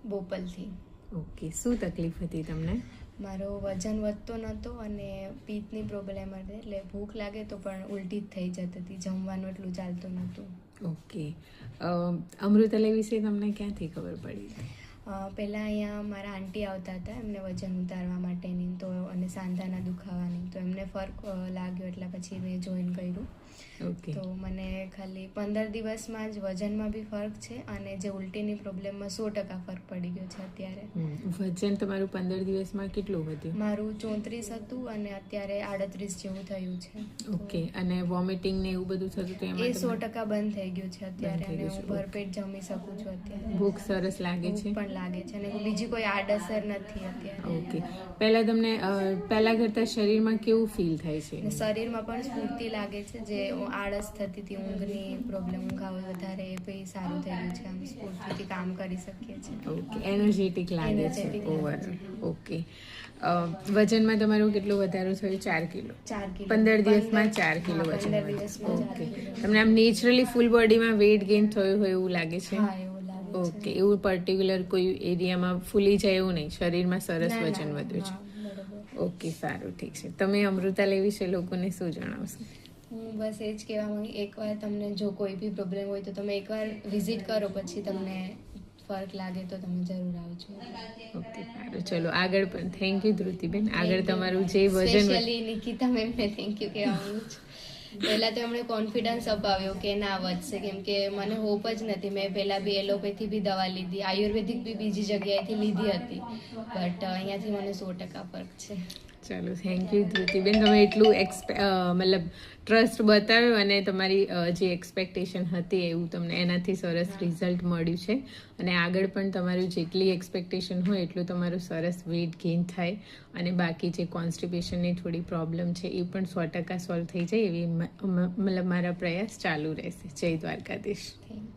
બોપલથી. Okay, શું તકલીફ હતી તમને? મારો વજન વધતો નહોતો અને પિત્તની પ્રોબ્લેમ હતી, એટલે ભૂખ લાગે તો પણ ઉલટી જ થઈ જતી હતી, જમવાનું એટલું ચાલતું નહોતું. ઓકે, અમૃતાલય વિશે તમને ક્યાંથી ખબર પડી? પહેલાં અહીંયા મારા આંટી આવતા હતા એમને વજન ઉતારવા માટેની તો અને સાંધાના દુખાવાની, તો એમને ફરક લાગ્યો એટલે પછી મેં જોઈન કર્યું. ઓકે, તો મને ખાલી 15 દિવસમાં જ વજનમાં બી ફરક છે અને જે ઉલટીની પ્રોબ્લેમમાં 100% ફરક પડી ગયો છે અત્યારે. વજન તમારું 15 દિવસમાં કેટલું વધ્યું? મારું 34 હતું અને અત્યારે 38 જેવું થયું છે. ઓકે, અને વોમિટિંગ ને એવું બધું થતું તો એ 100% બંધ થઈ ગયું છે અત્યારે અને હું ભરપેટ જમી શકું છું અત્યારે. ભૂખ સરસ લાગે છે? પણ લાગે છે અને બીજી કોઈ આડઅસર નથી અત્યારે. ઓકે, પહેલા તમને પહેલા કરતા શરીરમાં કેવું ફીલ થાય છે? અને શરીરમાં પણ સ્ફૂર્તિ લાગે છે, જે આળસ થતી હતી, ઊંઘની પ્રોબ્લેમ, ઊંઘ આવે વધારે, એ બી સારું થઈ ગયું છે. આમ સ્ફૂર્તિથી કામ કરી શકીએ છીએ. ઓકે, એનર્જેટિક લાગે છે ઓવરઓલ. ઓકે, વજનમાં તમારું કેટલું વધારો થયો? 4 કિલો. 4 કિલો 15 દિવસમાં 4 કિલો વજન 15 વધ્યું. દિવસમાં 4 ઓકે, કિલો. તમને આમ નેચરલી ફૂલ બોડીમાં વેઇટ ગેઇન થયું હોય એવું લાગે છે? હા, એવું લાગે છે. ઓકે, એવું પર્ટિક્યુલર કોઈ એરિયામાં ફૂલી જાય એવું નહીં, શરીરમાં સરસ ના, વજન ના, વધ્યું છે. હા, બરોબર. ઓકે, સારું, ઠીક છે. તમે અમૃતાલય વિશે લોકોને શું જણાવશો? હું બસ એ જ કહેવા માંગી, એકવાર તમને જો કોઈ બી પ્રોબ્લેમ હોય તો તમે એકવાર વિઝિટ કરો, પછી તમને ફરક લાગે તો તમે જરૂર આવજો. ઓકે, સારું, ચલો આગળ પણ થેન્ક યુ ધ્રુતિબેન. આગળ તમારું જે વજન સ્પેશિયલી નિકિતા મેમને થેન્ક યુ કહેવા માંગુ છું. પહેલા તો એમણે કોન્ફિડન્સ અપાવ્યો કે ના વધશે, કેમ કે મને હોપ જ નથી. મેં પહેલા બી એલોપેથી બી દવા લીધી, આયુર્વેદિક બી બીજી જગ્યાએથી લીધી હતી, બટ અહીંયાથી મને 100% ફરક છે. ચાલો, થેન્ક યુ ધ્રુતિબેન. તમે એટલું મતલબ ટ્રસ્ટ બતાવ્યો અને તમારી જે એક્સપેક્ટેશન હતી એવું તમને એનાથી સરસ રિઝલ્ટ મળ્યું છે. અને આગળ પણ તમારું જેટલી એક્સપેક્ટેશન હોય એટલું તમારું સરસ વેઇટ ગેઇન થાય અને બાકી જે કોન્સ્ટિપેશનની થોડી પ્રોબ્લેમ છે એ પણ 100% સોલ્વ થઈ જાય એવી મતલબ મારા પ્રયાસ ચાલુ રહેશે. જય દ્વારકાધીશ. Thank you.